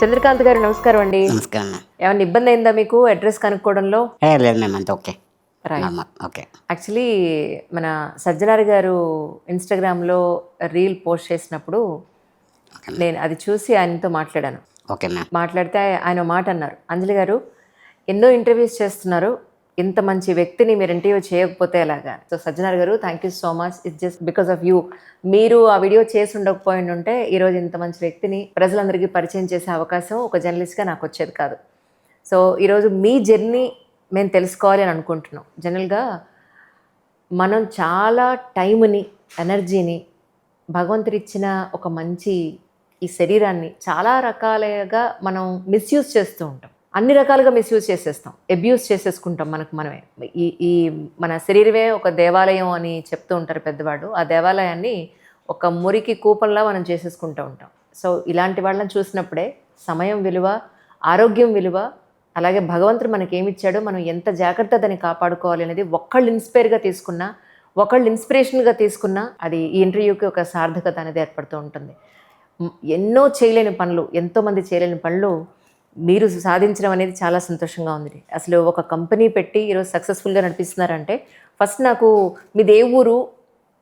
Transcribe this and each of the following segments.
చంద్రకాంత్ గారు నమస్కారం అండి. నమస్కారం మ్యామ్. ఏమైనా ఇబ్బంది అయిందా మీకు అడ్రస్ కనుక్కోవడంలో? లేదు మ్యామ్, అంత ఓకే. రైట్. ఓకే. యాక్చువల్లీ మన సజ్జనార్ గారు ఇన్స్టాగ్రామ్లో రీల్ పోస్ట్ చేసినప్పుడు నేను అది చూసి ఆయనతో మాట్లాడాను. Okay ma'am. మాట్లాడితే ఆయన ఓ మాట అన్నారు, అంజలి గారు ఎన్నో ఇంటర్వ్యూస్ చేస్తున్నారు, ఇంత మంచి వ్యక్తిని మీరు ఇంటర్వ్యూ చేయకపోతే ఎలాగా? సో సజ్జనార్ గారు thank you so much, it's just because of you. మీరు ఆ వీడియో చేసి ఉండకపోయి ఉంటే ఈరోజు ఇంత మంచి వ్యక్తిని ప్రజలందరికీ పరిచయం చేసే అవకాశం ఒక జర్నలిస్ట్గా నాకు వచ్చేది కాదు. సో ఈరోజు మీ జర్నీ మేము తెలుసుకోవాలి అని అనుకుంటున్నాం. జనరల్గా మనం చాలా టైంని, ఎనర్జీని, భగవంతుడిచ్చిన ఒక మంచి ఈ శరీరాన్ని చాలా రకాలుగా మనం మిస్యూజ్ చేస్తూ ఉంటాం. అన్ని రకాలుగా మిస్యూజ్ చేసేస్తాం, అబ్యూస్ చేసేసుకుంటాం మనకు మనమే. ఈ మన శరీరమే ఒక దేవాలయం అని చెప్తూ ఉంటారు పెద్దవాడు. ఆ దేవాలయాన్ని ఒక మురికి కూపంలా మనం చేసేసుకుంటూ ఉంటాం. సో ఇలాంటి వాళ్ళని చూసినప్పుడే సమయం విలువ, ఆరోగ్యం విలువ, అలాగే భగవంతుడు మనకి ఏమిచ్చాడో మనం ఎంత జాగ్రత్త దాన్ని కాపాడుకోవాలి అనేది ఒక్కళ్ళు ఇన్స్పైర్గా తీసుకున్నా, ఒకళ్ళు ఇన్స్పిరేషన్గా తీసుకున్నా అది ఈ ఇంటర్వ్యూకి ఒక సార్థకత అనేది ఏర్పడుతూ ఉంటుంది. ఎన్నో చేయలేని పనులు, ఎంతోమంది చేయలేని పనులు మీరు సాధించడం అనేది చాలా సంతోషంగా ఉంది. అసలు ఒక కంపెనీ పెట్టి ఈరోజు సక్సెస్ఫుల్గా నడిపిస్తున్నారంటే ఫస్ట్ నాకు మీది ఏ ఊరు,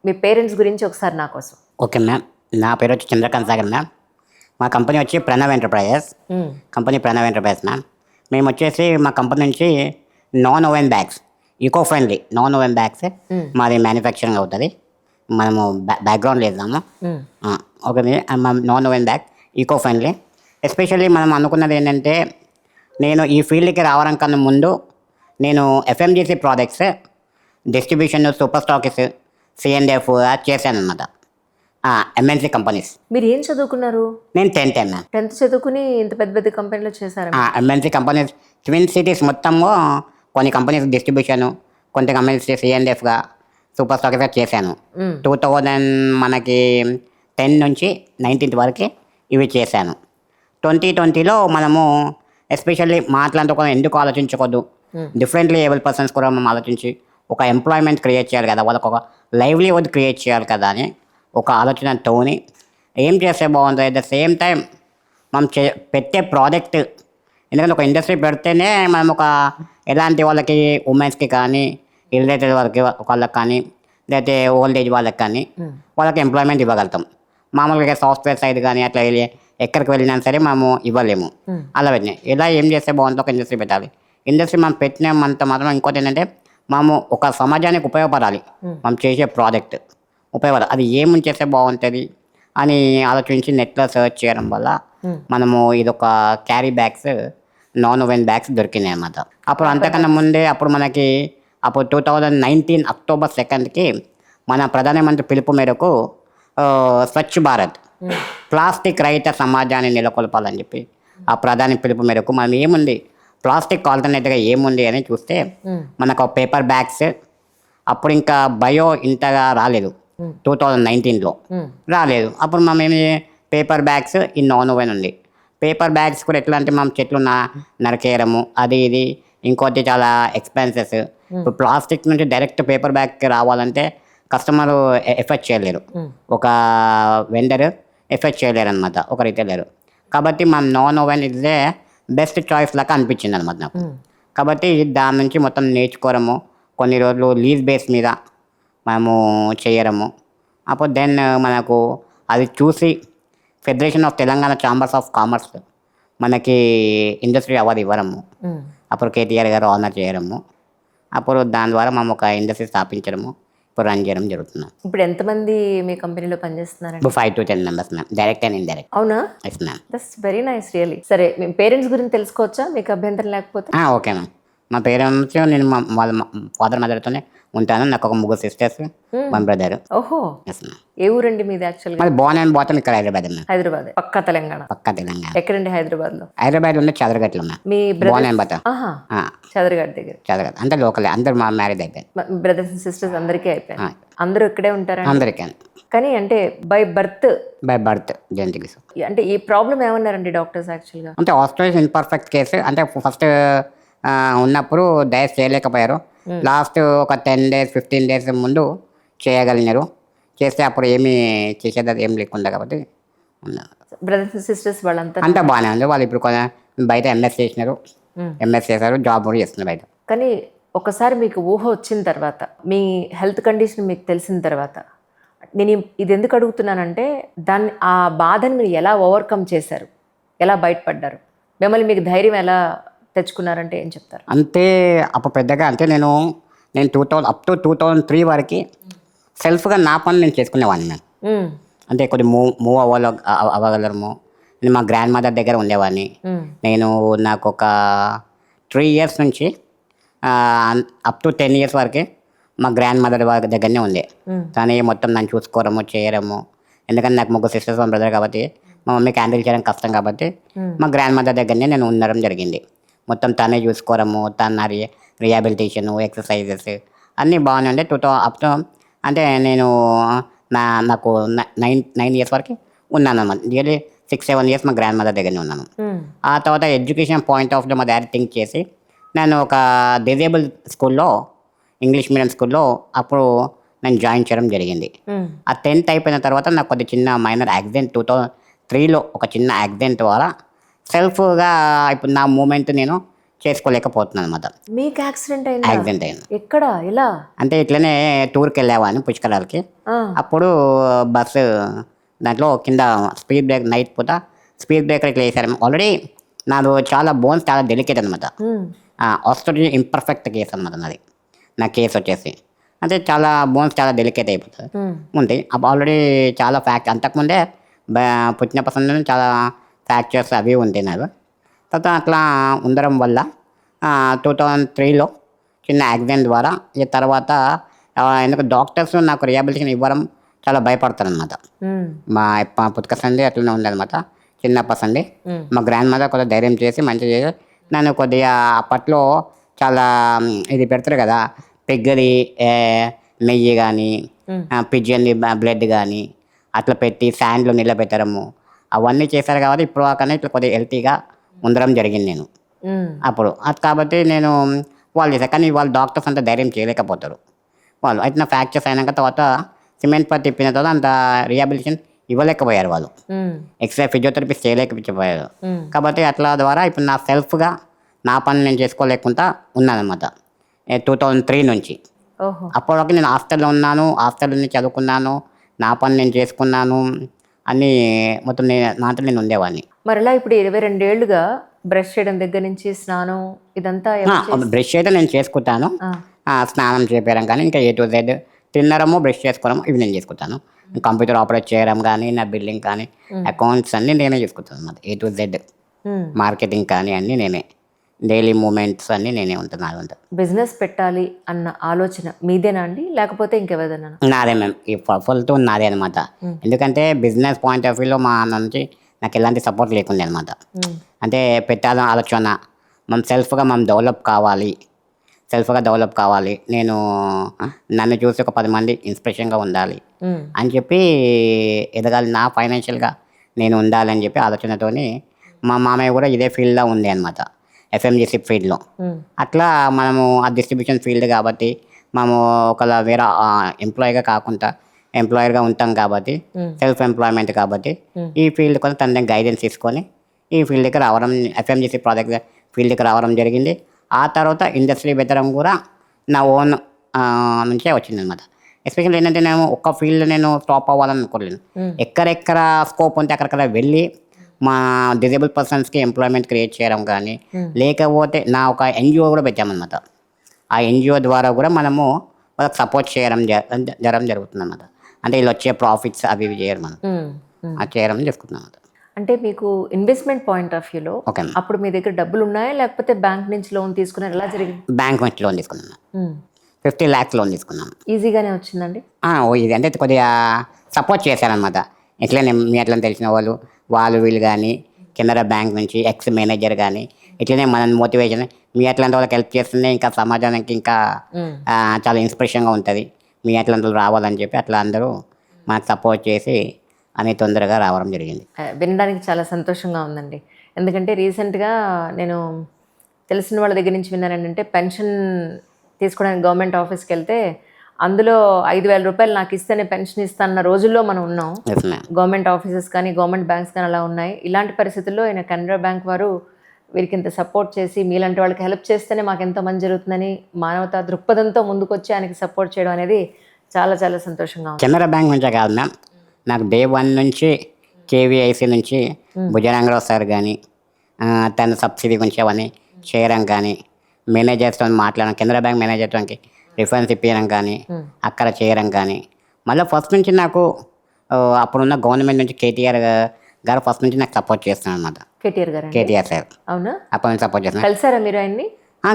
మీ పేరెంట్స్ గురించి ఒకసారి నా కోసం. ఓకే మ్యామ్, నా పేరు వచ్చి చంద్రకాంత్ సాగర్ మ్యామ్. మా కంపెనీ వచ్చి ప్రణవ్ ఎంటర్ప్రైజెస్. మ్యామ్. మేము వచ్చేసి మా కంపెనీ నుంచి non woven bags, eco friendly non woven bags మాది మ్యానుఫ్యాక్చరింగ్ అవుతుంది. మనము బ్యాక్గ్రౌండ్ వేద్దాము. Okay, non woven bag eco friendly. Especially మనం అనుకున్నది ఏంటంటే, నేను ఈ ఫీల్డ్కి రావడం కన్నా ముందు నేను FMCG products distribution, super stocks, C and F చేశాను అనమాట, ఎంఎన్సీ కంపెనీస్. మీరు ఏం చదువుకున్నారు? నేను 10th మ్యామ్. 10th చదువుకుని ఇంత పెద్ద పెద్ద కంపెనీలో చేశారు? ఎంఎన్సీ కంపెనీస్, ట్విన్ సిటీస్ మొత్తము కొన్ని కంపెనీస్ డిస్ట్రిబ్యూషను, కొన్ని కంపెనీస్ సిఎండ్ఎఫ్గా, సూపర్ స్టాక్స్గా చేశాను. 2000 మనకి 10 నుంచి 19th వరకు ఇవి చేశాను. 2020లో మనము ఎస్పెషల్లీ మాట్లాడుకోవడం ఎందుకు ఆలోచించకూడదు, డిఫరెంట్లీ ఏబుల్ పర్సన్స్ కూడా మనం ఆలోచించి ఒక ఎంప్లాయ్మెంట్ క్రియేట్ చేయాలి కదా, వాళ్ళకు ఒక లైవ్లీహుడ్ క్రియేట్ చేయాలి కదా అని ఒక ఆలోచనతోని ఏం చేస్తే బాగుంటుంది. అట్ ద సేమ్ టైం మనం పెట్టే ప్రోడక్ట్, ఎందుకంటే ఒక ఇండస్ట్రీ పెడితేనే మనం ఒక ఎలాంటి వాళ్ళకి, ఉమెన్స్కి కానీ, రిలేటెడ్ వాళ్ళకి కానీ, లేకపోతే ఓల్డ్ ఏజ్ వాళ్ళకి కానీ వాళ్ళకి ఎంప్లాయ్మెంట్ ఇవ్వగలుగుతాం. మామూలుగా సాఫ్ట్వేర్ సైడ్ కానీ అట్లా ఎక్కడికి వెళ్ళినా సరే మనము ఇవ్వలేము. అలా పెట్టినాయి ఇలా ఏం చేస్తే బాగుంటుంది, ఒక ఇండస్ట్రీ పెట్టాలి. ఇండస్ట్రీ మనం పెట్టినంత మాత్రం ఇంకోటి ఏంటంటే, మనము ఒక సమాజానికి ఉపయోగపడాలి. మనం చేసే ప్రోడక్ట్ ఉపయోగపడాలి, అది ఏమి చేస్తే బాగుంటుంది అని ఆలోచించి నెట్లో సర్చ్ చేయడం వల్ల మనము ఇదొక carry bags, non woven bags దొరికినాయి అన్నమాట. అప్పుడు అంతకన్నా ముందే మనకి 2019 అక్టోబర్ 2కి మన ప్రధానమంత్రి పిలుపు మేరకు స్వచ్ఛ భారత్, ప్లాస్టిక్ రహిత సమాజాన్ని నెలకొల్పాలని చెప్పి ఆ ప్రధాని పిలుపు మేరకు మనం ఏముంది, ప్లాస్టిక్ ఆల్టర్నేటివ్గా ఏముంది అని చూస్తే మనకు పేపర్ బ్యాగ్స్, అప్పుడు ఇంకా బయో ఇంతగా రాలేదు, 2019లో రాలేదు. అప్పుడు మనం ఏమి పేపర్ బ్యాగ్స్ ఈ నాన్ ఓవెన్ ఉంది. పేపర్ బ్యాగ్స్ కూడా ఎట్లా అంటే, మనం చెట్లు నరికేయడము అది ఇది, ఇంకోటి చాలా ఎక్స్పెన్సెస్. ఇప్పుడు ప్లాస్టిక్ నుంచి డైరెక్ట్ పేపర్ బ్యాగ్కి రావాలంటే కస్టమర్ ఎఫెక్ట్ చేయలేరు, ఒక వెండర్ ఎఫెక్ట్ చేయలేరు అనమాట, ఒక రిటైలర్. కాబట్టి మనం non oven is a best choice లాగా అనిపించింది అనమాట నాకు. కాబట్టి దాని నుంచి మొత్తం నేర్చుకోవడము, కొన్ని రోజులు లీజ్ బేస్ మీద మనము చేయడము. అప్పుడు దెన్ మనకు అది చూసి federation of Telangana chambers of commerce మనకి ఇండస్ట్రీ అవార్డు ఇవ్వడము, అప్పుడు కేటీఆర్ గారు ఆనర్ చేయడము, అప్పుడు దాని ద్వారా మనం ఒక ఇండస్ట్రీ స్థాపించడము, ఇప్పుడు రన్ చేయడం జరుగుతుంది. ఇప్పుడు ఎంతమంది మీ కంపెనీలో పనిచేస్తున్నారు? ఇప్పుడు 5 to 10 members ma'am, direct and indirect. అవునా? Yes ma'am. That's very nice really. సరే, మీ పేరెంట్స్ గురించి తెలుసుకోవచ్చా, మీకు అభ్యంతరం లేకపోతే? Okay ma'am. మా పేరెంట్స్, నేను వాళ్ళ ఫాదర్ మదర్తోనే ఉంటాను. నాకు ఒక 3 sisters, 1 brother. ఓహో, ఎస్ మ్యామ్. ఏ ఊరండి మీది యాక్చువల్గా? మాది బోర్న్ అండ్ బాటన్ ఇక్కడ హైదరాబాద్ మ్యామ్. హైదరాబాద్, పక్కా తెలంగాణ. పక్కా తెలంగాణ. ఎక్కడండి హైదరాబాద్ లో? హైదరాబాద్ ఉన్న చదరగట్ల మ్యామ్. మీ బోర్న్ అండ్ బాటన్ చదరగట్ దగ్గర. చదరగట్ అంటే లోకలే, అందరు మా మ్యారేజ్ అయిపోయింది. బ్రదర్స్ అండ్ సిస్టర్స్ అందరికీ అయిపోయింది? అందరూ ఇక్కడే ఉంటారా? అందరికీ. కానీ అంటే బై బర్త్ జెనెటిక్. అంటే ఈ ప్రాబ్లం ఏమన్నారండి డాక్టర్స్ యాక్చువల్గా? అంటే ఆస్ట్రోయిస్ ఇన్పర్ఫెక్ట్ కేసు, అంటే ఫస్ట్ ఉన్నప్పుడు డైస్ చేయలేకపోయారు. లాస్ట్ ఒక 10 days 15 days ముందు చేయగలిగినారు. చేస్తే అప్పుడు ఏమీ చేసేది ఏం లేకుండా కాబట్టి బ్రదర్స్ అండ్ సిస్టర్స్ వాళ్ళంతా? అంతా బాగానే ఉంది. వాళ్ళు ఇప్పుడు బయట ఎంఎస్ చేసినారు, ఎంఎస్ చేశారు, జాబ్ కూడా చేస్తున్నారు బయట. కానీ ఒకసారి మీకు ఊహ వచ్చిన తర్వాత, మీ హెల్త్ కండిషన్ మీకు తెలిసిన తర్వాత, నేను ఇది ఎందుకు అడుగుతున్నానంటే ఆ బాధని మీరు ఎలా ఓవర్కమ్ చేశారు, ఎలా బయటపడ్డారు, మిమ్మల్ని మీకు ధైర్యం ఎలా తెచ్చుకున్నారంటే ఏం చెప్తారు? అంతే అప్పుడు పెద్దగా అంటే నేను 2003 వరకు సెల్ఫ్గా నా పని నేను చేసుకునేవాడిని. నేను అంటే కొద్ది మూవ్ అవ్వగలము. నేను మా గ్రాండ్ మదర్ దగ్గర ఉండేవాడిని. నేను నాకు ఒక 3 ఇయర్స్ నుంచి అప్ టు 10 ఇయర్స్ వరకు మా గ్రాండ్ మదర్ వారి దగ్గరనే ఉండే. తనే మొత్తం నన్ను చూసుకోవడము, చేయడము. ఎందుకంటే నాకు 3 సిస్టర్స్ 1 బ్రదర్ కాబట్టి మా మమ్మీకి హ్యాండిల్ చేయడం కష్టం కాబట్టి మా గ్రాండ్ మదర్ దగ్గరనే నేను ఉండడం జరిగింది. మొత్తం తనే చూసుకోవడము, తన రిహాబిలిటేషను, ఎక్సర్సైజెస్ అన్నీ బాగానే ఉండే. అప్ టు అంటే నేను నాకు 9 ఇయర్స్ వరకు ఉన్నాను అన్నమాట. నియర్లీ 6-7 ఇయర్స్ మా గ్రాండ్ మదర్ దగ్గరనే ఉన్నాను. ఆ తర్వాత ఎడ్యుకేషన్ పాయింట్ ఆఫ్ వ్యూ మా డాడీ థింక్ చేసి నేను ఒక డిజేబుల్ స్కూల్లో, ఇంగ్లీష్ మీడియం స్కూల్లో అప్పుడు నేను జాయిన్ చేయడం జరిగింది. ఆ 10th అయిపోయిన తర్వాత నాకు కొద్ది చిన్న మైనర్ యాక్సిడెంట్ 2003లో ఒక చిన్న యాక్సిడెంట్ ద్వారా సెల్ఫ్గా ఇప్పుడు నా మూమెంట్ నేను చేసుకోలేకపోతున్నాను అనమాట. మీకు యాక్సిడెంట్ యాక్సిడెంట్ అయింది. ఎక్కడ, ఎలా? అంటే ఇట్లనే టూర్కి వెళ్ళేవాడిని పుష్కరాలకి. అప్పుడు బస్సు దాంట్లో కింద స్పీడ్ బ్రేక్, నైట్ పూట స్పీడ్ బ్రేకర్ ఇట్లా వేసారు. ఆల్రెడీ నాది చాలా బోన్స్ చాలా డెలికేట్ అనమాట. ఆస్ట్రోజీ ఇంపర్ఫెక్ట్ కేసు అనమాట నాది. నా కేసు వచ్చేసి అంటే చాలా బోన్స్ చాలా డెలికేట్ అయిపోతుంది ఉంటాయి. అప్పుడు ఆల్రెడీ చాలా అంతకుముందే పుట్టినప్పటి నుంచి చాలా ఫ్రాక్చర్స్ అవి ఉంటాయి నాకు. తర్వాత అట్లా ఉండడం వల్ల 2003లో చిన్న యాక్సిడెంట్ ద్వారా ఈ తర్వాత ఎందుకు డాక్టర్స్ నాకు రిహాబిలిటేషన్ ఇవ్వడం చాలా భయపడతారనమాట. మా పుట్టుకసండి అట్లనే ఉందన్నమాట. చిన్నప్పటి నుండి మా గ్రాండ్ మదర్ కొద్దిగా ధైర్యం చేసి మంచిగా చేసి నన్ను కొద్దిగా అప్పట్లో చాలా ఇది పెడతారు కదా, పెగ్గరి నెయ్యి కానీ పిజియన్ బ్లడ్ కానీ అట్లా పెట్టి శాండ్లో నిలబెట్టడము అవన్నీ చేశారు కాబట్టి ఇప్పుడు కానీ ఇట్లా కొద్దిగా హెల్తీగా ఉండడం జరిగింది నేను అప్పుడు. అది కాబట్టి నేను వాళ్ళు చేశారు. కానీ వాళ్ళు డాక్టర్స్ అంతా ధైర్యం చేయలేకపోతారు. వాళ్ళు అయితే నా ఫ్రాక్చర్స్ అయినాక తర్వాత సిమెంట్ పత్తి తిప్పిన తర్వాత అంత రిహాబిలిటేషన్ ఇవ్వలేకపోయారు వాళ్ళు. ఎక్స్రే ఫిజియోథెరపిస్ట్ చేయలేకపోయారు. కాబట్టి అట్లా ద్వారా ఇప్పుడు నా సెల్ఫ్గా నా పని నేను చేసుకోలేకుండా ఉన్నానన్నమాట 2003 నుంచి. అప్పటి వరకు నేను హాస్టల్లో ఉన్నాను, హాస్టల్ నుంచి చదువుకున్నాను, నా పని నేను చేసుకున్నాను, అన్నీ మొత్తం నాతో నేను ఉండేవాడిని. మరలా ఇప్పుడు 22 ఏళ్ళుగా బ్రష్ చేయడం దగ్గర నుంచి స్నానం ఇదంతా బ్రష్ అయితే నేను చేసుకుంటాను. స్నానం చేపేయడం కానీ ఇంకా A to Z తినడము, బ్రష్ చేసుకోవడం ఇవి నేను చేసుకుంటాను. కంప్యూటర్ ఆపరేట్ చేయడం కానీ, నా బిల్డింగ్ కానీ, అకౌంట్స్ అన్నీ నేనే చేసుకుంటాను అన్నమాట. A to Z మార్కెటింగ్ కానీ అన్నీ నేనే, డైలీ మూమెంట్స్ అన్నీ నేనే ఉంటున్నాను. బిజినెస్ పెట్టాలి అన్న ఆలోచన మీదేనా అండి, లేకపోతే ఇంకెవరిదైనా? నాదే మ్యామ్. ఈ ఫుల్తో నాదే అనమాట. ఎందుకంటే బిజినెస్ పాయింట్ ఆఫ్ వ్యూలో మా నుంచి నాకు ఎలాంటి సపోర్ట్ లేకుండే అనమాట. అంటే పెట్టాలని ఆలోచన, మనం సెల్ఫ్గా మనం డెవలప్ కావాలి, నేను నన్ను చూసి ఒక 10 మంది ఇన్స్పిరేషన్గా ఉండాలి అని చెప్పి ఎదగాలి, నా ఫైనాన్షియల్గా నేను ఉండాలని చెప్పి ఆలోచనతోని మా మామయ్య కూడా ఇదే ఫీల్డ్లో ఉంది అనమాట, FMGC ఫీల్డ్లో. అట్లా మనము ఆ డిస్ట్రిబ్యూషన్ ఫీల్డ్ కాబట్టి మనము ఒకవేళ వేరే ఎంప్లాయీగా కాకుండా ఎంప్లాయర్గా ఉంటాం కాబట్టి, సెల్ఫ్ ఎంప్లాయ్మెంట్ కాబట్టి ఈ ఫీల్డ్ కొంచెం తన గైడెన్స్ తీసుకొని ఈ ఫీల్డ్కి రావడం, FMGC ప్రాజెక్ట్ ఫీల్డ్కి రావడం జరిగింది. ఆ తర్వాత ఇండస్ట్రీ పెట్టడం కూడా నా ఓన్ నుంచే వచ్చిందనమాట. ఎస్పెషల్లీ ఏంటంటే నేను ఒక్క ఫీల్డ్ నేను స్టాప్ అవ్వాలని అనుకోలేను. ఎక్కడెక్కడ స్కోప్ ఉంటే అక్కడక్కడ వెళ్ళి మా డిజేబుల్ పర్సన్స్కి ఎంప్లాయ్మెంట్ క్రియేట్ చేయడం కానీ, లేకపోతే నా ఒక NGO కూడా పెట్టామన్నమాట. ఆ NGO ద్వారా కూడా మనము వాళ్ళకి సపోర్ట్ చేయడం జరుగుతుంది అన్నమాట. అంటే వీళ్ళు వచ్చే ప్రాఫిట్స్ అవి ఇవి చేయడం మనం అది చేయడం చేసుకుంటున్నాం అన్నమాట. అంటే మీకు ఇన్వెస్ట్మెంట్ పాయింట్ ఆఫ్ వ్యూలో అప్పుడు మీ దగ్గర డబ్బులు ఉన్నాయా, లేకపోతే బ్యాంక్ నుంచి లోన్ తీసుకున్నారు, ఎలా జరిగింది? బ్యాంక్ నుంచి లోన్ తీసుకున్నాను. 50 lakhs లోన్ తీసుకున్నాను. ఈజీగానే వచ్చిందండి? ఇది అంటే కొద్దిగా సపోర్ట్ చేశారనమాట. ఇట్లనే మీ అట్లా తెలిసిన వాళ్ళు వీళ్ళు కానీ, కెనరా బ్యాంక్ నుంచి ఎక్స్ మేనేజర్ కానీ ఇట్లనే మన మోటివేషన్, మీ అట్లాంటి వాళ్ళకి హెల్ప్ చేస్తుంటే ఇంకా సమాజానికి ఇంకా చాలా ఇన్స్పిరేషన్గా ఉంటుంది, మీ అట్లాంటి వాళ్ళు రావాలని చెప్పి అట్లా అందరూ మనకు సపోర్ట్ చేసి అని తొందరగా రావడం జరిగింది. వినడానికి చాలా సంతోషంగా ఉందండి. ఎందుకంటే రీసెంట్గా నేను తెలిసిన వాళ్ళ దగ్గర నుంచి విన్నాను ఏంటంటే, పెన్షన్ తీసుకోవడానికి గవర్నమెంట్ ఆఫీస్కి వెళ్తే అందులో 5,000 రూపాయలు నాకు ఇస్తేనే పెన్షన్ ఇస్తాన్న రోజుల్లో మనం ఉన్నాం. Yes ma'am. గవర్నమెంట్ ఆఫీసెస్ కానీ గవర్నమెంట్ బ్యాంక్స్ కానీ అలా ఉన్నాయి. ఇలాంటి పరిస్థితుల్లో ఆయన కెనరా బ్యాంక్ వారు వీరికి ఇంత సపోర్ట్ చేసి మీలాంటి వాళ్ళకి హెల్ప్ చేస్తేనే మాకు ఎంతో మంచి జరుగుతుందని మానవతా దృక్పథంతో ముందుకొచ్చి ఆయనకి సపోర్ట్ చేయడం అనేది చాలా చాలా సంతోషంగా ఉంది. కెనరా బ్యాంక్ నుంచే కాదు మ్యామ్, నాకు డే 1 నుంచి కేవీఐసీ నుంచి భుజరంగరావు సార్ కానీ తన సబ్సిడీ గురించి అవన్నీ చేయడం కానీ, మేనేజర్స్తో మాట్లాడడం, కెనరా బ్యాంక్ మేనేజర్కి రిఫరెన్స్ ఇప్పించడం కానీ, అక్కడ చేయడం కానీ, మళ్ళీ ఫస్ట్ నుంచి నాకు అప్పుడున్న గవర్నమెంట్ నుంచి కేటీఆర్ గారు ఫస్ట్ నుంచి నాకు సపోర్ట్ చేస్తున్నాను అనమాట. కేటీఆర్ గారు కేటీఆర్ సార్ అవునా? అప్పటి నుంచి సపోర్ట్ చేస్తున్నాను. కలిసారా మీరు ఆయన్ని?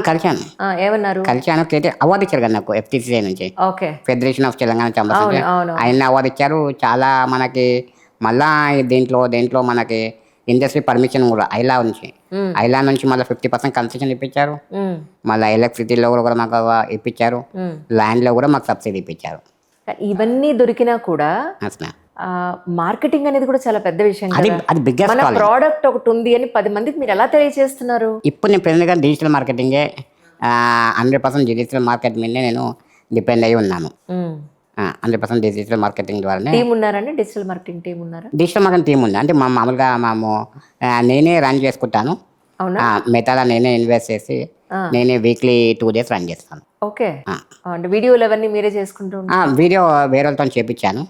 కలిశాను. ఏమన్నారు? కలిశాను. కేటీఆర్ అవార్డు ఇచ్చారు కదా నాకు FTCI నుంచి, okay, federation of Telangana chambers నుంచి అవును. ఆయన అవార్డు ఇచ్చారు. చాలా మనకి మళ్ళా దీంట్లో మనకి ఇండస్ట్రీ పర్మిషన్ కూడా ఐలా నుంచి మళ్ళీ 50% కన్సెషన్ ఇప్పించారు. మళ్ళీ ఎలక్ట్రిసిటీలో కూడా మాకు ఇప్పించారు. ల్యాండ్లో కూడా మాకు సబ్సిడీ ఇప్పించారు. ఇవన్నీ దొరికినా కూడా అసలు మార్కెటింగ్ అనేది కూడా చాలా పెద్ద విషయం అది కదా. అది బిగ్గెస్ట్ మన ప్రోడక్ట్ ఒకటి ఉంది అని 10 మందికి మీరు ఎలా తెలియజేస్తున్నారు? ఇప్పుడు నేను ప్రెజెంట్గా డిజిటల్ మార్కెటింగే 100% డిజిటల్ మార్కెట్ మీదనే నేను డిపెండ్ అయ్యి ఉన్నాను. 100% డిజిటల్ మార్కెటింగ్ ద్వారానే. టీం ఉన్నారండి? డిజిటల్ మార్కెటింగ్ టీం ఉన్నారా? డిజిటల్ మార్కెటింగ్ టీం ఉంది. అంటే మామూలుగా నేనే రన్ చేసుకుంటాను. అవునా? మెటాలో నేనే ఇన్వెస్ట్ చేసి నేనే వీక్లీ 2 days రన్ చేస్తాను. ఓకే, అంటే వీడియోలు అవన్నీ మీరే చేసుకుంటూ ఉంటారు? వీడియో వేరే వాళ్ళతో చేపించాను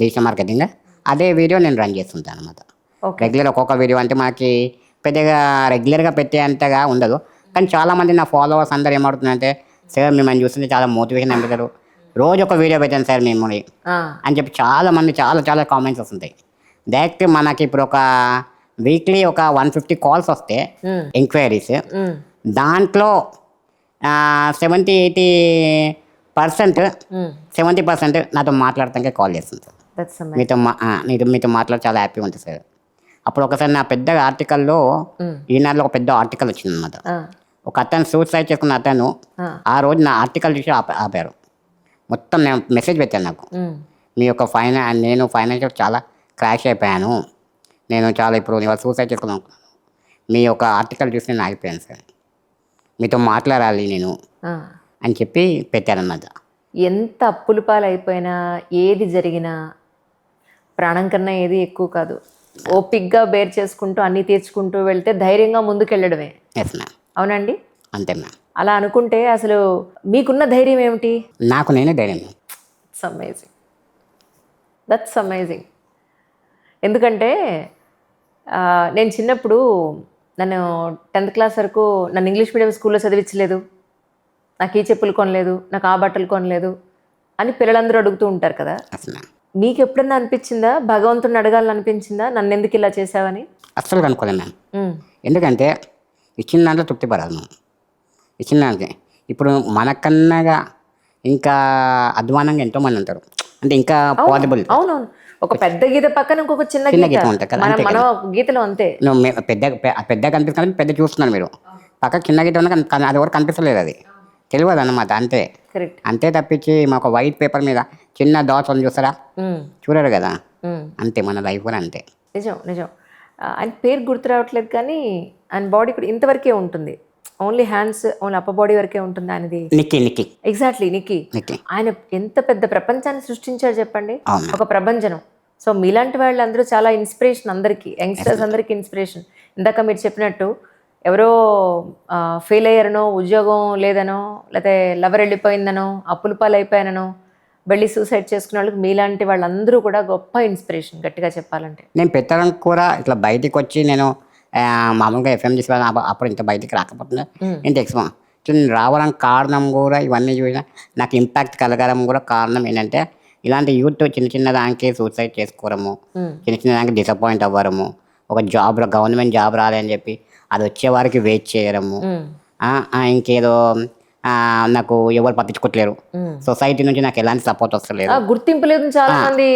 డిజిటల్ మార్కెటింగ్. అదే వీడియో నేను రన్ చేస్తుంటాను అనమాట. రెగ్యులర్ ఒక్కొక్క వీడియో అంటే మనకి పెద్దగా రెగ్యులర్గా పెట్టే అంతగా ఉండదు. కానీ చాలామంది నా ఫాలోవర్స్ అందరు ఏమవుతుందంటే, సార్ మిమ్మల్ని చూస్తుంటే చాలా మోటివేషన్ అనిపిస్తారు, రోజు ఒక వీడియో పెట్టాను సార్ మిమ్మల్ని అని చెప్పి చాలామంది చాలా కామెంట్స్ వస్తుంటాయి. డైరెక్ట్ మనకి ఇప్పుడు ఒక వీక్లీ ఒక 150 కాల్స్ వస్తే ఎంక్వైరీస్, దాంట్లో 70% నాతో మాట్లాడటానికే కాల్ చేస్తుంది సార్. మీతో మాట్లాడి చాలా హ్యాపీగా ఉంటుంది సార్. అప్పుడు ఒకసారి నా పెద్ద ఆర్టికల్లో ఈనాడులో ఒక పెద్ద ఆర్టికల్ వచ్చింది అనమాట. ఒక అతను సూసైడ్ చేసుకున్న అతను ఆ రోజు నా ఆర్టికల్ చూసి ఆపారు. మొత్తం నేను మెసేజ్ పెట్టాను, నాకు మీ యొక్క నేను ఫైనాన్షియల్ చాలా క్రాష్ అయిపోయాను, నేను చాలా ఇప్పుడు ఇవాళ సూసైడ్ చేసుకున్నాను, మీ యొక్క ఆర్టికల్ చూసి నేను ఆగిపోయాను సార్, మీతో మాట్లాడాలి నేను అని చెప్పి పెట్టారన్నమాట. ఎంత అప్పుల పాలు అయిపోయినా, ఏది జరిగినా ప్రాణం కన్నా ఏది ఎక్కువ కాదు. ఓపిక్గా బేర్ చేసుకుంటూ అన్నీ తీర్చుకుంటూ వెళ్తే ధైర్యంగా ముందుకెళ్ళడమే. Yes ma'am. అవునండి, అంతే మ్యామ్. అలా అనుకుంటే అసలు మీకున్న ధైర్యం ఏమిటి? నాకు నేనే ధైర్యం. That's amazing. ఎందుకంటే నేను చిన్నప్పుడు నన్ను 10th క్లాస్ వరకు నన్ను ఇంగ్లీష్ మీడియం స్కూల్లో చదివించలేదు, నాకు ఈ చెప్పులు కొనలేదు, నాకు ఆ బట్టలు కొనలేదు అని పిల్లలందరూ అడుగుతూ ఉంటారు కదా. మీకు ఎప్పుడన్నా అనిపించిందా, భగవంతుడిని అడగాలని అనిపించిందా, నన్ను ఎందుకు ఇలా చేసావని? అస్సలు కనుక్కోలేదు మ్యామ్. ఎందుకంటే ఇచ్చిన దాంట్లో తృప్తి పడాలి మనం. ఇచ్చిన దానికి ఇప్పుడు మనకన్నాగా ఇంకా అధ్వానంగా ఎంతోమంది ఉంటారు, అంటే ఇంకా పాసిబుల్. అవునవును, ఒక పెద్ద గీత పక్కన ఇంకొక చిన్న గీత ఉంటుంది కదా, మన గీతలో అంతే. పెద్ద కనిపిస్తుంది, పెద్ద చూస్తున్నారు మీరు, పక్క చిన్న గీత ఉన్న అది ఎవరు కనిపిస్తలేదు, అది తెలియదు అన్నమాట. అంతే అంతే తప్పించి మాకు వైట్ పేపర్ మీద చిన్న డాట్స్ అని చూస్తారా, చూడరు కదా. అంతే మన లైఫ్ కూడా అంతే. నిజం. ఆయన పేరు గుర్తు రావట్లేదు కానీ ఆయన బాడీ కూడా ఇంతవరకే ఉంటుంది, only hands, only upper body వరకే ఉంటుంది ఆయనది. నిక్కీ ఎగ్జాక్ట్లీ, నిక్కీ. ఆయన ఎంత పెద్ద ప్రపంచాన్ని సృష్టించారు చెప్పండి, ఒక ప్రభంజనం. సో మీలాంటి వాళ్ళందరూ చాలా ఇన్స్పిరేషన్ అందరికీ, యంగ్స్టర్స్ అందరికీ ఇన్స్పిరేషన్. ఇందాక మీరు చెప్పినట్టు ఎవరో ఫెయిల్ అయ్యారనో, ఉద్యోగం లేదనో, లేకపోతే లవర్ వెళ్ళిపోయిందనో, అప్పుల పాలు అయిపోయానో వెళ్ళి సూసైడ్ చేసుకునే వాళ్ళకి మీలాంటి వాళ్ళందరూ కూడా గొప్ప ఇన్స్పిరేషన్, గట్టిగా చెప్పాలంటే. నేను పెట్టడం కూడా ఇట్లా బయటికి వచ్చి నేను మామూలుగా FM తీసుకురాను, అప్పుడు ఇంత బయటికి రాకపోతున్నా, ఇంత ఎక్స్పో నేను రావడానికి కారణం కూడా ఇవన్నీ చూసినా నాకు ఇంపాక్ట్ కలగడం కూడా కారణం ఏంటంటే, ఇలాంటి యూత్ చిన్న దానికి సూసైడ్ చేసుకోవడము, చిన్న దానికి డిసప్పాయింట్ అవ్వడము, ఒక జాబ్ గవర్నమెంట్ జాబ్ రాదని చెప్పి అది వచ్చే వారికి వెయిట్ చేయడము, ఇంకేదో నాకు ఎవరు పట్టించుకోవట్లేరు, సొసైటీ నుంచి నాకు ఎలాంటి సపోర్ట్ వస్తలేదు, గుర్తింపు లేదు, చాలా మంది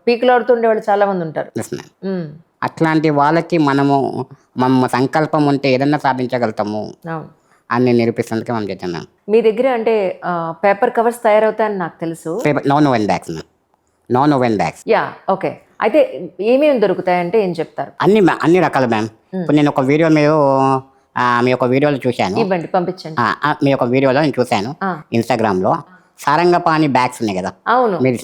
పీకులాడుతుండే వాళ్ళు చాలా మంది ఉంటారు. అట్లాంటి వాళ్ళకి మన సంకల్పం ఉంటే ఏదన్నా సాధించగలుగుతాము అని నిరూపిస్తుందికే మనం చెప్తున్నాం. మీ దగ్గర అంటే పేపర్ కవర్స్ తయారవుతాయని నాకు తెలుసు. Non woven bags. Yeah, okay. అయితే ఏమేమి దొరుకుతాయంటే ఏం చెప్తారు? అన్ని రకాలు మ్యామ్. ఇప్పుడు నేను ఒక వీడియో మీ యొక్క వీడియోలో చూశాను, ఇవ్వండి, పంపించండి. మీ యొక్క వీడియోలో నేను చూశాను ఇన్స్టాగ్రామ్లో. సారంగపాణి బ్యాగ్స్ ఉన్నాయి కదా, అవును. మీరు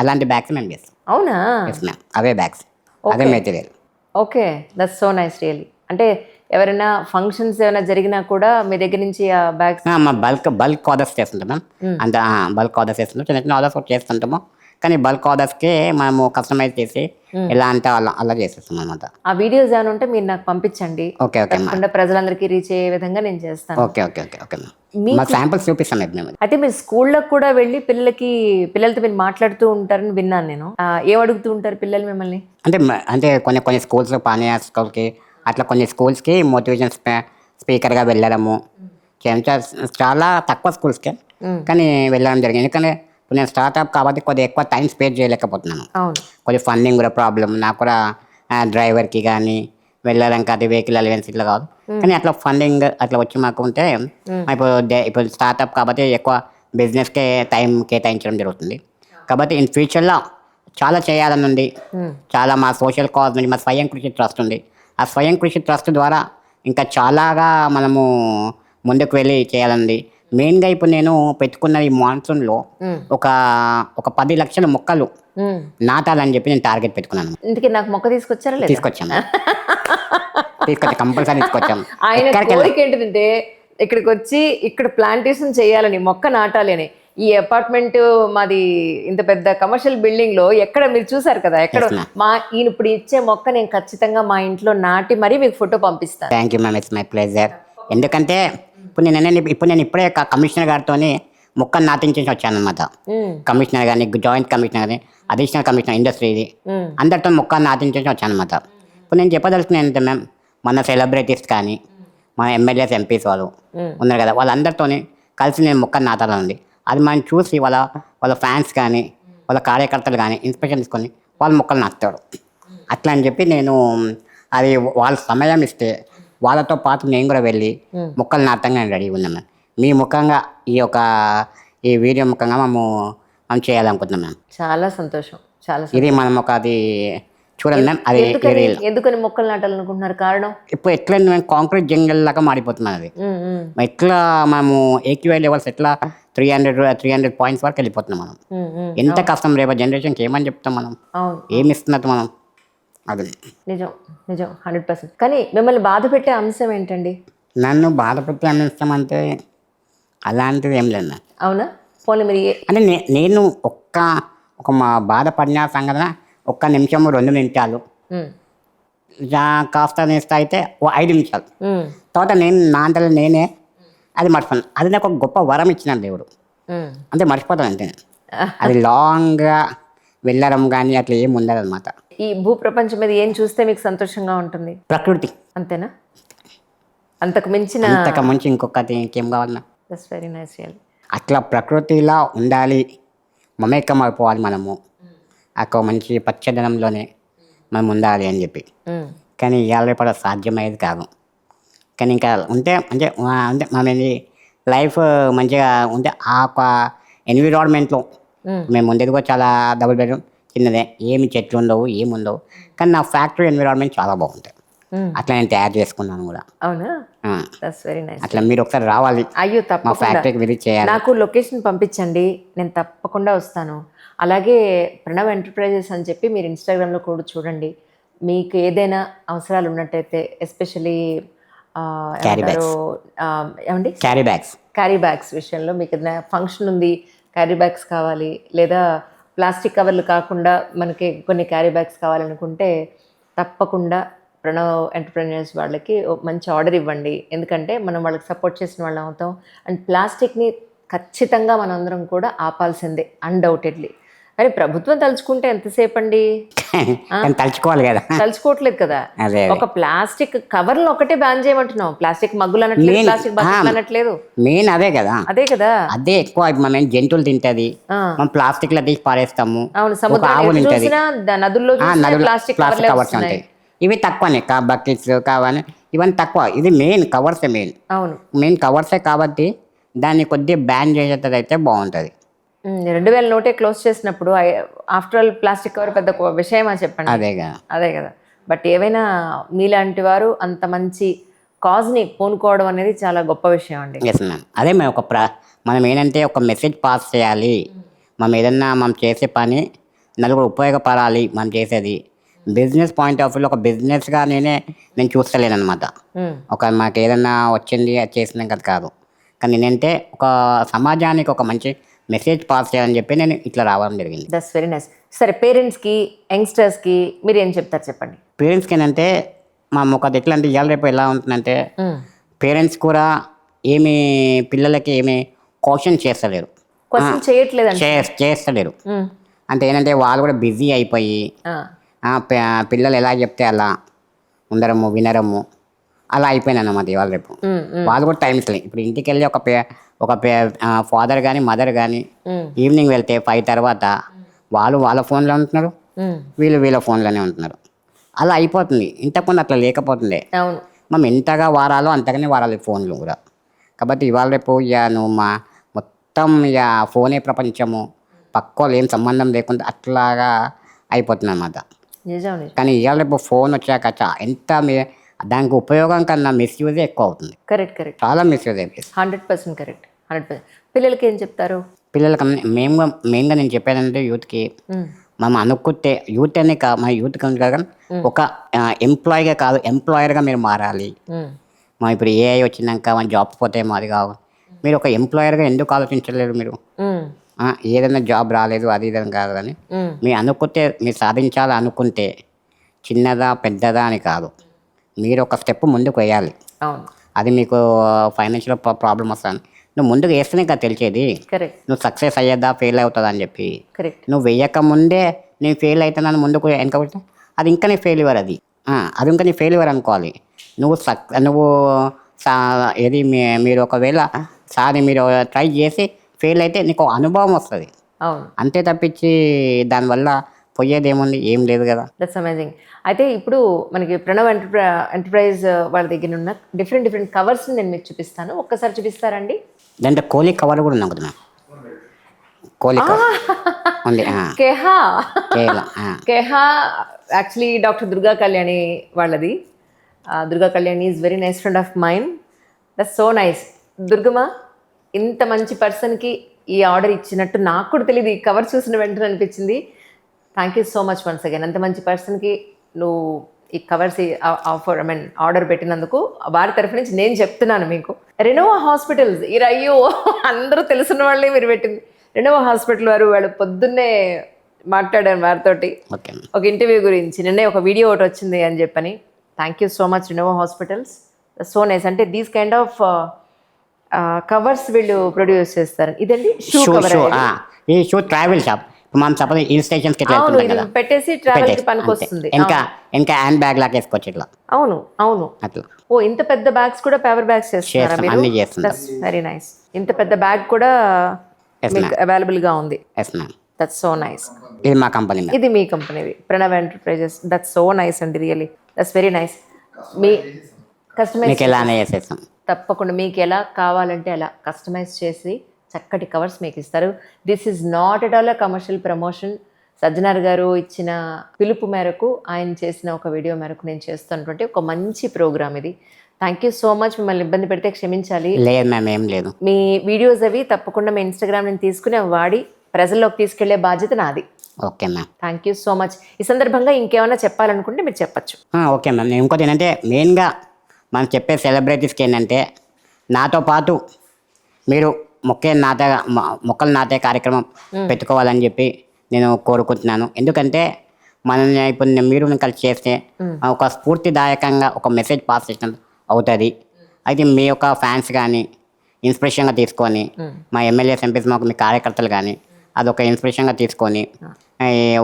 అలాంటి బ్యాగ్స్ మేము చేస్తాం. అవునా? ఎస్ మ్యామ్, అవే బ్యాగ్స్, అదే material. Okay, that's so nice really. అంటే ఎవరైనా ఫంక్షన్స్ ఏమైనా జరిగినా కూడా మీ దగ్గర నుంచి ఆ బ్యాగ్స్? మా బల్క్ ఆర్డర్స్ చేస్తుంటాం మ్యామ్. అంత బల్క్ ఆర్డర్స్ చేస్తుంటాం, చిన్న చిన్న ఆర్డర్స్ కూడా చేస్తుంటాము. కానీ బల్క్ ఆర్డర్స్కే మనము కస్టమైజ్ చేసి ఎలా అంటే అలా చేసేస్తాం అనమాట. ఆ వీడియోస్ ఏమైనా ఉంటే మీరు నాకు పంపించండి. Okay okay ma'am. తప్పకుండా ప్రజలందరికీ రీచ్ అయ్యే విధంగా నేను చేస్తాను. Okay okay okay okay ma'am. మా శాంపిల్స్ చూపిస్తాం మేము. అయితే మీరు స్కూళ్ళకు కూడా వెళ్ళి పిల్లలతో మీరు మాట్లాడుతూ ఉంటారని విన్నాను నేను. ఏం అడుగుతూ ఉంటారు పిల్లలు మిమ్మల్ని? అంటే కొన్ని స్కూల్స్, పానీయ స్కూల్కి అట్లా కొన్ని స్కూల్స్కి మోటివేషన్ స్పీకర్గా వెళ్ళడము, చాలా తక్కువ స్కూల్స్కే కానీ వెళ్ళడం జరిగింది. ఎందుకంటే ఇప్పుడు నేను స్టార్ట్అప్ కాబట్టి కొద్దిగా ఎక్కువ టైం స్పేర్ చేయలేకపోతున్నాను. కొద్దిగా ఫండింగ్ కూడా ప్రాబ్లం నాకు కూడా, డ్రైవర్కి కానీ వెళ్ళడానికి అది వెహికల్ అలవెన్స్ ఇట్లా కాదు. కానీ అట్లా ఫండింగ్ అట్లా వచ్చి మాకు ఉంటే ఇప్పుడు స్టార్ట్అప్ కాబట్టి ఎక్కువ బిజినెస్కే టైం కేటాయించడం జరుగుతుంది. కాబట్టి ఇన్ ఫ్యూచర్లో చాలా చేయాలని ఉంది. చాలా మా సోషల్ కాజ్ నుండి మా స్వయం కృషి ట్రస్ట్ ఉంది. ఆ స్వయం కృషి ట్రస్ట్ ద్వారా ఇంకా చాలాగా మనము ముందుకు వెళ్ళి చేయాలండి. మెయిన్గా ఇప్పుడు నేను పెట్టుకున్న ఈ మాన్సూన్లో ఒక 10 లక్షల మొక్కలు నాటాలని చెప్పి నేను టార్గెట్ పెట్టుకున్నాను. ఇంటికి నాకు మొక్క తీసుకొచ్చారా? తీసుకొచ్చాను కంపల్సరీ తీసుకొచ్చాము. ఆయన కోరిక ఏంటంటే ఇక్కడికి వచ్చి ఇక్కడ ప్లాంటేషన్ చేయాలని, మొక్క నాటాలి అని. ఈ అపార్ట్మెంట్ మాది ఇంత పెద్ద కమర్షియల్ బిల్డింగ్ లో ఎక్కడ మీరు చూసారు కదా, ఎక్కడ ఈయన ఇప్పుడు ఇచ్చే మొక్క నేను ఖచ్చితంగా మా ఇంట్లో నాటి మరీ మీకు ఫోటో పంపిస్తాను. Thank you ma'am, it's my pleasure. ఎందుకంటే ఇప్పుడు నేను ఇప్పుడే కమిషనర్ గారితో మొక్కను నాటించేసి వచ్చాను అనమాట. కమిషనర్ గారిని, జాయింట్ కమిషనర్ గారిని, అడిషనల్ కమిషనర్ ఇండస్ట్రీది అందరితో మొక్కను నాటించేసి వచ్చాను అనమాట. ఇప్పుడు నేను చెప్పదలుచుకున్నాను ఏంటంటే మ్యామ్, మన సెలబ్రిటీస్ కానీ మన ఎమ్మెల్యేస్, ఎంపీస్ వాళ్ళు ఉన్నారు కదా, వాళ్ళందరితో కలిసి నేను మొక్కను నాటాలండి. అది మనం చూసి వాళ్ళ ఫ్యాన్స్ కానీ వాళ్ళ కార్యకర్తలు కానీ ఇన్స్పిరేషన్ తీసుకొని వాళ్ళు మొక్కలు నాటుతాడు. అట్లా అని చెప్పి నేను అది వాళ్ళ సమయం ఇస్తే వాళ్ళతో పాటు నేను కూడా వెళ్ళి మొక్కలు నాటంగా నేను రెడీ ఉన్నాను. మీ ముఖంగా ఈ వీడియో ముఖంగా మనం చేయాలనుకుంటున్నాం మ్యామ్. చాలా సంతోషం, చాలా. ఇది మనం అది చూడండి మ్యామ్. అది ఎందుకని మొక్కలు నాటాలనుకుంటున్నారు? కారణం ఇప్పుడు ఎట్లా మేము కాంక్రీట్ జంగల్ లాగా మారిపోతున్నాం. అది ఎట్లా మనము ఏక్యూఐ లెవెల్స్ ఎట్లా 300 పాయింట్స్ వరకు వెళ్ళిపోతున్నాం మనం. ఎంత కష్టం రేపు జనరేషన్కి ఏమని చెప్తాం మనం, ఏమి ఇస్తున్నట్టు మనం. అది నిజం 100%. కానీ మిమ్మల్ని బాధ పెట్టే అంశం ఏంటండి? నన్ను బాధ పెట్టే అంశం అంటే అలాంటిది ఏం లేదు. అవునా? పోనీ మీరు అంటే నేను ఒక మా బాధపడిన సంఘటన 1 నిమిషం 2 నిమిషాలు కాస్త నేస్తా అయితే 5 నిమిషాలు తర్వాత నా అంతలో నేనే అది మర్చిపోను. అది నాకు ఒక గొప్ప వరం ఇచ్చినాడు దేవుడు. అంటే మర్చిపోతాను అంతే. అది లాంగ్గా వెళ్ళడం కానీ అట్లా ఏమి ఉండదు అనమాట. ఈ భూప్రపంచం మీద ఏం చూస్తే మీకు సంతోషంగా ఉంటుంది? ప్రకృతి. అంతేనా? అంతకు మించిన ఇంకొకటి ఇంకేం కావాలన్నా? That's very nice. అట్లా ప్రకృతిలా ఉండాలి, మమేకం అయిపోవాలి మనము. ఒక మంచి పచ్చదనంలోనే మనం ఉండాలి అని చెప్పి. కానీ ఇవాళ కూడా సాధ్యమయ్యేది కాదు. కానీ ఇంకా ఉంటే అంటే మనం లైఫ్ మంచిగా ఉంటే ఆ ఒక ఎన్విరాన్మెంట్లో మేము ఉండేది కూడా చాలా డబుల్ బెడ్రూమ్ చిన్నదే, ఏమి చెట్లు ఉండవు, ఏముండవు. కానీ నా ఫ్యాక్టరీ ఎన్విరాన్మెంట్ చాలా బాగుంటుంది. అట్లా నేను తయారు చేసుకున్నాను కూడా. అవునా? That's very nice. అట్లా మీరు ఒకసారి రావాలి. అయ్యో, మా తప్పకుండా ఫ్యాక్టరీకి విజిట్ చేయాలి. నాకు లొకేషన్ పంపించండి, నేను తప్పకుండా వస్తాను. అలాగే ప్రణవ్ ఎంటర్ప్రైజెస్ అని చెప్పి మీరు ఇన్స్టాగ్రామ్లో కూడా చూడండి. మీకు ఏదైనా అవసరాలు ఉన్నట్టయితే, ఎస్పెషలీ ఏమండి క్యారీ బ్యాగ్స్ విషయంలో మీకు ఏదైనా ఫంక్షన్ ఉంది, క్యారీ బ్యాగ్స్ కావాలి, లేదా ప్లాస్టిక్ కవర్లు కాకుండా మనకి కొన్ని క్యారీ బ్యాగ్స్ కావాలనుకుంటే తప్పకుండా ప్రణవ్ ఎంటర్ప్రెన్యూర్స్ వాళ్ళకి మంచి ఆర్డర్ ఇవ్వండి. ఎందుకంటే మనం వాళ్ళకి సపోర్ట్ చేసిన వాళ్ళం అవుతాం. అండ్ ప్లాస్టిక్ని ఖచ్చితంగా మనందరం కూడా ఆపాల్సిందే, అన్డౌటెడ్లీ. కానీ ప్రభుత్వం తలుచుకుంటే ఎంతసేపు అండి, తలుచుకోవాలి కదా, తలుచుకోవట్లేదు కదా. ఒక ప్లాస్టిక్ కవర్లు ఒకటే బ్యాన్ చేయమంటున్నాం, ప్లాస్టిక్ మగ్గులు అనట్లేదు, ప్లాస్టిక్ బకెట్లు అనట్లేదు. మెయిన్ అదే కదా, అదే ఎక్కువ మనం జంతువులు తింటది, మనం ప్లాస్టిక్ లో తీసి పారేస్తాము. అవును, సముద్రం చూసినా నదుల్లో ప్లాస్టిక్ కవర్స్ ఉంటాయి. ఇవి తక్కువనే, బకెట్స్ కావాలి, ఇవన్నీ తక్కువ. ఇది మెయిన్ కవర్సే, మెయిన్ కవర్సే. కాబట్టి దాన్ని కొద్దిగా బ్యాన్ చేసేటైతే బాగుంటుంది. 2000 నోటే క్లోజ్ చేసినప్పుడు ఆఫ్టర్ ఆల్ ప్లాస్టిక్ కవర్ పెద్ద విషయమా చెప్పండి? అదే కదా. బట్ ఏవైనా మీలాంటి వారు అంత మంచి కాజ్ని పూనుకోవడం అనేది చాలా గొప్ప విషయం అండి. అదే మేము మనం ఏంటంటే ఒక మెసేజ్ పాస్ చేయాలి, మనం చేసే పని నలుగురు ఉపయోగపడాలి మనం చేసేది. బిజినెస్ పాయింట్ ఆఫ్ వ్యూలో ఒక బిజినెస్గా నేను చూస్తలేను అనమాట. మాకు ఏదన్నా వచ్చింది అది చేసినాం కదా కాదు, కానీ నేనంటే ఒక సమాజానికి ఒక మంచి మెసేజ్ పాస్ చేయాలని చెప్పి నేను ఇట్లా రావడం జరిగింది. That's very nice. సరే, పేరెంట్స్కి యంగ్స్టర్స్కి మీరు ఏం చెప్తారు చెప్పండి. పేరెంట్స్కి ఏంటంటే ఒకటి ఎట్లా అంటే ఇవాళ రేపు ఎలా ఉంటుందంటే పేరెంట్స్ కూడా పిల్లలకి ఏమి క్వశ్చన్ చేస్తలేరు, క్వశ్చన్ చేయట్లేదండి. చేస్తలేరు. అంటే ఏంటంటే వాళ్ళు కూడా బిజీ అయిపోయి పిల్లలు ఎలా చెప్తే అలా వినరము అలా అయిపోయింది అన్నమాట ఇవాళ రేపు. వాళ్ళు కూడా టైం ఇస్తలేదు. ఇప్పుడు ఇంటికి వెళ్ళి ఒక ఫాదర్ కానీ మదర్ కానీ ఈవినింగ్ వెళ్తే 5 తర్వాత వాళ్ళ ఫోన్లో ఉంటున్నారు, వీళ్ళ ఫోన్లోనే ఉంటున్నారు. అలా అయిపోతుంది. ఇంతకుముందు అట్లా లేకపోతుండే. మనం ఎంతగా వారాలో అంతగానే వారాలి ఫోన్లు కూడా. కాబట్టి ఇవాళ రేపు నువ్వు మొత్తం ఫోనే ప్రపంచము, పక్కోళ్ళు ఏం సంబంధం లేకుండా అట్లాగా అయిపోతుంది అన్నమాట. కానీ ఇవాళ రేపు ఫోన్ వచ్చాక దానికి ఉపయోగం కన్నా మిస్యూజే ఎక్కువ అవుతుంది. కరెక్ట్. చాలా మిస్యూజ్ అయిపోయింది. 100% కరెక్ట్. 100%. పిల్లలకి ఏం చెప్తారు? పిల్లలకి మెయిన్గా నేను చెప్పేదంటే యూత్కి మనం అనుకుంటే యూత్ అనే మన యూత్ కానీ ఒక ఎంప్లాయీగా కాదు ఎంప్లాయర్గా మీరు మారాలి. ఇప్పుడు ఏఐ వచ్చినాక మన జాబ్స్ పోతే మాది కావు. మీరు ఒక ఎంప్లాయర్గా ఎందుకు ఆలోచించలేరు? మీరు ఏదైనా జాబ్ రాలేదు అది ఇదని కాదు, కానీ మీరు అనుకుంటే మీరు సాధించాలి అనుకుంటే చిన్నదా పెద్దదా అని కాదు, మీరు ఒక స్టెప్ ముందుకు వేయాలి. అది మీకు ఫైనాన్షియల్ ప్రాబ్లం వస్తుంది, నువ్వు ముందుకు వేస్తేనే కదా తెలిసేది నువ్వు సక్సెస్ అయ్యేదా ఫెయిల్ అవుతుందా అని చెప్పి. నువ్వు వేయక ముందే నేను ఫెయిల్ అవుతున్నాను ముందుకు వెనకపోతే అది ఇంకా నీ ఫెయిల్యూర్. అది ఇంకా నీ ఫెయిల్యూర్ అనుకోవాలి. నువ్వు మీరు ఒకవేళ మీరు ట్రై చేసి ఫెయిల్ అయితే నీకు అనుభవం వస్తుంది అంతే తప్పించి దానివల్ల పోయేది ఏముంది? ఏం లేదు కదా. That's amazing. అయితే ఇప్పుడు మనకి ప్రణవ్ ఎంటర్ప్రైజ్ వాళ్ళ దగ్గర ఉన్న డిఫరెంట్ కవర్స్ నేను మీకు చూపిస్తాను, ఒక్కసారి చూపిస్తారండి? దాంట్లో కోహ్లీ కవర్ కూడా ఉన్నాం కదా, కోహ్లీ ఉంది. కేహా యాక్చువల్లీ డాక్టర్ దుర్గా కళ్యాణి వాళ్ళది. Durga Kalyani is very nice friend of mind. That's so nice. Durgamma, ఇంత మంచి పర్సన్కి ఈ ఆర్డర్ ఇచ్చినట్టు నాకు కూడా తెలియదు, ఈ కవర్ చూసిన వెంటనే అనిపించింది. Thank you so much once again. అంత మంచి పర్సన్కి నువ్వు ఈ కవర్స్ ఆర్డర్ పెట్టినందుకు వారి తరఫు నుంచి నేను చెప్తున్నాను మీకు. రెనోవా హాస్పిటల్స్ అయ్యో అందరూ తెలుసున్న వాళ్ళే మీరు పెట్టింది. రెనోవా హాస్పిటల్ వాళ్ళు పొద్దున్నే మాట్లాడాను వారితోటి ఒక ఇంటర్వ్యూ గురించి. నిన్నే ఒక వీడియో ఒకటి వచ్చింది అని చెప్పని. Thank you so much Renova hospitals, so nice. అంటే దీస్ కైండ్ ఆఫ్ కవర్స్ వీళ్ళు ప్రొడ్యూస్ చేస్తారు. ఇదండి షూ కవర్. ఈ షూ ట్రావెల్ షాప్ మనం సపోజ్ హిల్ స్టేషన్స్కి పెట్టేసి ట్రావెల్ కి పనికొస్తుంది. ఇంకా హ్యాండ్ బ్యాగ్ లాగా వేసుకోవచ్చు ఇట్లా. అవును అట్లా. ఓ, ఇంత పెద్ద బ్యాగ్స్ కూడా పేపర్ బ్యాగ్స్ చేస్తున్నారా మీరు? Very nice. ఇంత పెద్ద బ్యాగ్ కూడా అవైలబుల్ గా ఉంది. That's so nice. ఇది మా కంపెనీ, ఇది మీ కంపెనీది, Pranav enterprises. That's so nice అండి, రియలీ దట్స్ వెరీ నైస్. మీ కస్టమైజ్ తప్పకుండా మీకు ఎలా కావాలంటే అలా కస్టమైజ్ చేసి చక్కటి కవర్స్ మీకు ఇస్తారు. This is not at all a commercial promotion. Sajjanar గారు ఇచ్చిన పిలుపు మేరకు, ఆయన చేసిన ఒక వీడియో మేరకు నేను చేస్తున్నటువంటి ఒక మంచి ప్రోగ్రామ్ ఇది. Thank you so much. మిమ్మల్ని ఇబ్బంది పెడితే క్షమించాలి. లేదు మ్యామ్, ఏం లేదు. మీ వీడియోస్ అవి తప్పకుండా మీ ఇన్స్టాగ్రామ్ నుంచి తీసుకుని వాడి ప్రజల్లోకి తీసుకెళ్లే బాధ్యత నాది. Okay ma'am, thank you so much. ఈ సందర్భంగా ఇంకేమైనా చెప్పాలనుకుంటే మీరు చెప్పచ్చు. Okay ma'am. ఇంకోటి ఏంటంటే మెయిన్గా మనం చెప్పే సెలబ్రిటీస్కి ఏంటంటే నాతో పాటు మీరు మొక్కలు నాటే కార్యక్రమం పెట్టుకోవాలని చెప్పి నేను కోరుకుంటున్నాను. ఎందుకంటే ఇప్పుడు మీరు కలిసి చేస్తే ఒక స్ఫూర్తిదాయకంగా ఒక మెసేజ్ పాస్ చేసినట్టు అవుతుంది. అయితే మీ యొక్క ఫ్యాన్స్ కానీ ఇన్స్పిరేషన్గా తీసుకొని, మా ఎమ్మెల్యేస్ ఎంపీస్ మీ కార్యకర్తలు కానీ అదొక ఇన్స్పిరేషన్గా తీసుకొని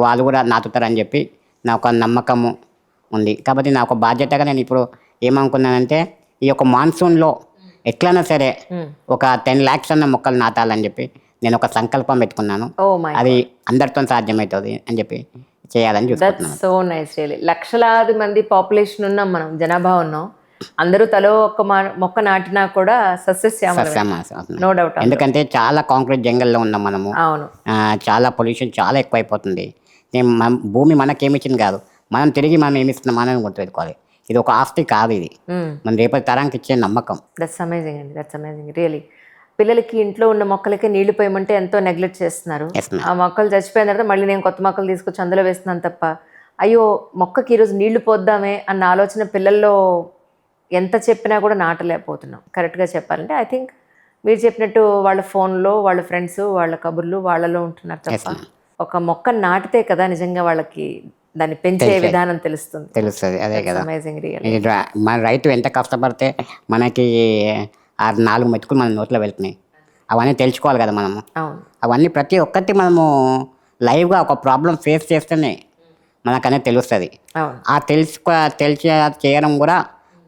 వాళ్ళు కూడా నాటుతారని చెప్పి నా ఒక నమ్మకము ఉంది. కాబట్టి నా ఒక బాధ్యతగా నేను ఇప్పుడు ఏమనుకున్నానంటే ఈ యొక్క మాన్సూన్లో ఎట్లయినా సరే ఒక 10 lakhs అన్న మొక్కలు నాటాలని చెప్పి నేను ఒక సంకల్పం పెట్టుకున్నాను. అది అందరితో సాధ్యమవుతుంది అని చెప్పి చేయాలని చూస్తున్నాను. So nice, really. లక్షలాది మంది పాపులేషన్ ఉన్నాం, మనం జనాభా ఉన్నాం. అందరూ తలో ఒక్క మొక్క నాటినా కూడా నో డౌట్. ఎందుకంటే చాలా కాంక్రీట్ జంగల్లో ఉన్నాం మనము. అవును, చాలా పొల్యూషన్ చాలా ఎక్కువైపోతుంది. భూమి మనకేమిచ్చింది కాదు, మనం తిరిగి మనం ఏమిస్తున్నాం మనం గుర్తుపెట్టుకోవాలి. ఇది ఒక ఆస్తి కాదు, ఇది మన రేపటి తరానికి ఇచ్చే నమ్మకం. దట్స్ అమేజింగ్ అండి, దట్స్ అమేజింగ్ రియలీ. పిల్లలకి ఇంట్లో ఉన్న మొక్కలకి నీళ్లు పోయమంటే ఎంతో నెగ్లెక్ట్ చేస్తున్నారు. Yes, ma'am. ఆ మొక్కలు చచ్చిపోయిన తర్వాత మళ్ళీ నేను కొత్త మొక్కలు తీసుకొచ్చి అందులో వేస్తున్నాను తప్ప, అయ్యో మొక్కకి ఈరోజు నీళ్లు పోద్దామే అన్న ఆలోచన పిల్లల్లో ఎంత చెప్పినా కూడా నాటలేకపోతున్నాం. కరెక్ట్గా చెప్పాలంటే ఐ థింక్ మీరు చెప్పినట్టు వాళ్ళ ఫోన్లో వాళ్ళ ఫ్రెండ్స్ వాళ్ళ కబుర్లు వాళ్ళలో ఉంటున్నారు తప్ప, ఒక మొక్క నాటితే కదా నిజంగా వాళ్ళకి దాన్ని పెంచే విధానం తెలుస్తుంది. అదే కదా. Amazing real. మన రైతు ఎంత కష్టపడితే మనకి ఆ 4 మెతుకులు మన నోట్లో వెళ్తున్నాయి. అవన్నీ తెలుసుకోవాలి కదా మనము. అవును, అవన్నీ ప్రతి ఒక్కటి మనము లైవ్గా ఒక ప్రాబ్లం ఫేస్ చేస్తేనే మనకనేది తెలుస్తుంది. అవును, ఆ తెలిసి చేయడం కూడా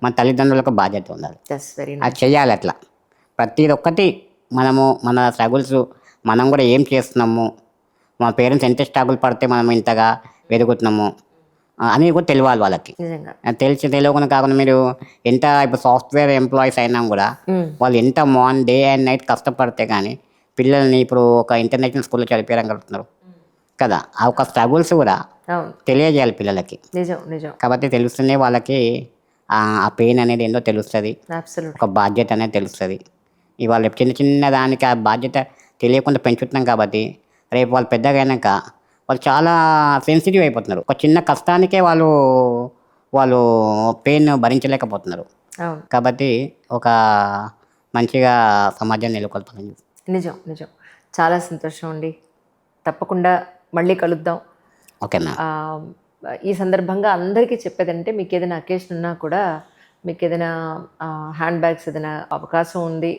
మన తల్లిదండ్రులకు బాధ్యత ఉండాలి. దట్స్ వెరీ అది చెయ్యాలి. అట్లా ప్రతి ఒక్కటి మనము మన స్ట్రగుల్స్ మనం కూడా ఏం చేస్తున్నాము, మా పేరెంట్స్ ఎంత స్ట్రగుల్ పడితే మనం ఇంతగా ఎదుగుతున్నాము అని కూడా తెలియాలి వాళ్ళకి. నిజంగా తెలియకుండా కాకుండా మీరు ఎంత ఇప్పుడు సాఫ్ట్వేర్ ఎంప్లాయీస్ అయినా కూడా వాళ్ళు ఎంత డే అండ్ నైట్ కష్టపడితే కానీ పిల్లల్ని ఇప్పుడు ఒక ఇంటర్నేషనల్ స్కూల్లో చదివించగలుగుతున్నారు కదా. ఆ ఒక స్ట్రగుల్స్ కూడా అవును, తెలియజేయాలి పిల్లలకి. నిజం నిజం, కాబట్టి తెలుస్తూనే వాళ్ళకి ఆ పెయిన్ అనేది ఏందో తెలుస్తుంది, అబ్సల్యూట్. ఒక బాధ్యత అనేది తెలుస్తుంది. ఇవాళ చిన్న దానికి ఆ బాధ్యత తెలియకుండా పెంచుతున్నాం కాబట్టి రేపు వాళ్ళు పెద్దగా అయినాక వాళ్ళు చాలా సెన్సిటివ్ అయిపోతున్నారు. ఒక చిన్న కష్టానికే వాళ్ళు పెయిన్ భరించలేకపోతున్నారు. అవును, కాబట్టి ఒక మంచిగా సమాజాన్ని నెలకొల్పాలని. నిజం నిజం, చాలా సంతోషం అండి. తప్పకుండా మళ్ళీ కలుద్దాం. ఓకేనా. ఈ సందర్భంగా అందరికీ చెప్పేదంటే మీకు ఏదైనా అకేషన్ ఉన్నా కూడా, మీకు ఏదైనా హ్యాండ్ బ్యాగ్స్ ఏదైనా అవకాశం ఉంది,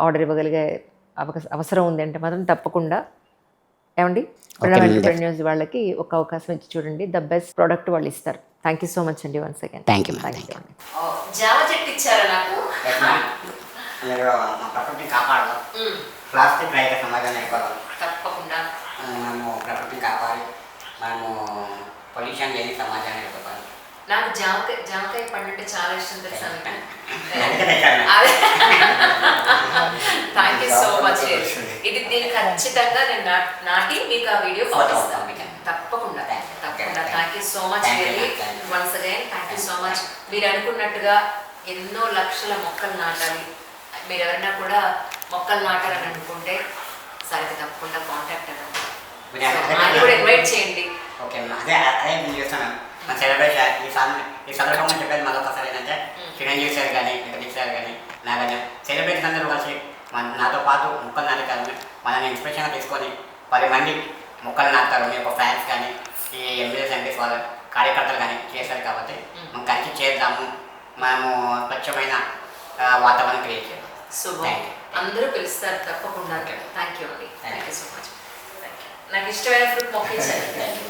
ఆర్డర్ ఇవ్వగలిగే అవసరం ఉంది అంటే మాత్రం తప్పకుండా ఏమండి ఎంటర్‌ప్రెన్యూర్స్ వాళ్ళకి ఒక అవకాశం ఇచ్చి చూడండి. ద బెస్ట్ ప్రోడక్ట్ వాళ్ళు ఇస్తారు. థ్యాంక్ యూ సో మచ్ అండి వన్స్ అగైన్. Thank you. జామ చెట్టు ఇచ్చారా నాకు? ప్రకృతిని కాపాడాలి, ప్లాస్టిక్ రహిత సమాజాన్ని ఏర్పడాలి. తప్పకుండా మనము ప్రకృతిని కాపాడి మనము పొల్యూషన్ లేని సమాజాన్ని ఏర్పడాలి. నాకు జామకాయ పండు అంటే చాలా ఇష్టం తెలుసా మీకు? Thank you so much. దీన్ని ఖచ్చితంగా నేను నాటి మీకు ఆ వీడియో పంపిస్తాను. తప్పకుండా తప్పకుండా. Thank you so much once again. Thank you so much. మీరు అనుకున్నట్టుగా ఎన్నో లక్షల మొక్కలు నాటాలి. మీరు ఎవరైనా కూడా మొక్కలు నాటాలని అనుకుంటే సరే తప్పకుండా కాంటాక్ట్ అవ్వండి. ఆయన కూడా ఇన్వైట్ చేయండి. ఓకే, అదే నేను చేస్తాను. మన సెలబ్రేషన్ ఈ సందర్భంగా చెప్పేది మరొకసారి ఏంటంటే చిరంజీవి సార్ కానీ వెంకటేష్ సార్ కానీ నాగార్జున సెలబ్రేషన్ అందరూ కలిసి నాతో పాటు మొక్కలు నాటకాలని మనల్ని ఇన్స్పిరేషన్గా తీసుకొని 10 మంది మొక్కలు నాటుతారు. మీ యొక్క ఫ్యాన్స్ కానీ ఈ ఎమ్మెల్యేస్ ఎంపీస్ వాళ్ళ కార్యకర్తలు కానీ చేశారు. కాబట్టి మనం కలిసి చేద్దాము, మనము స్వచ్ఛమైన వాతావరణం క్రియేట్ చేద్దాం. శుభం. అందరూ పిలుస్తారు తప్పకుండా. థ్యాంక్ యూ అండి. Thank you so much. నాకు ఇష్టమైన ఫ్రూట్ మొక్క ఇచ్చారు.